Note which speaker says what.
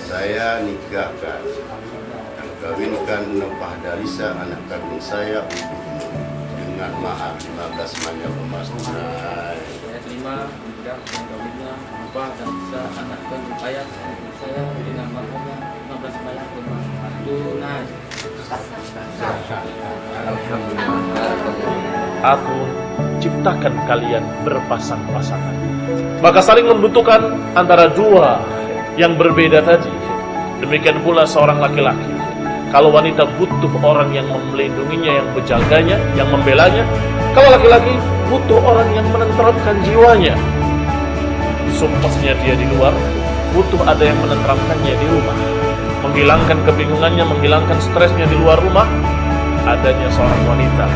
Speaker 1: Saya nikahkan dan kawinkan Nopah Darisa anak kandung saya dengan mahar 15 banyak emas tunai.
Speaker 2: Ayat 5, nikah dan kawinnya Nopah Darisa anak kandung saya dengan maharnya 15 banyak emas tunai.
Speaker 3: Aku ciptakan kalian berpasang-pasangan, maka saling membutuhkan antara dua yang berbeda tadi. Demikian pula seorang laki-laki, kalau wanita butuh orang yang melindunginya, yang menjaganya, yang membelanya. Kalau laki-laki butuh orang yang menenteramkan jiwanya. Sumpahnya dia di luar, butuh ada yang menenteramkannya di rumah, menghilangkan kebingungannya, menghilangkan stresnya di luar rumah. Adanya seorang wanita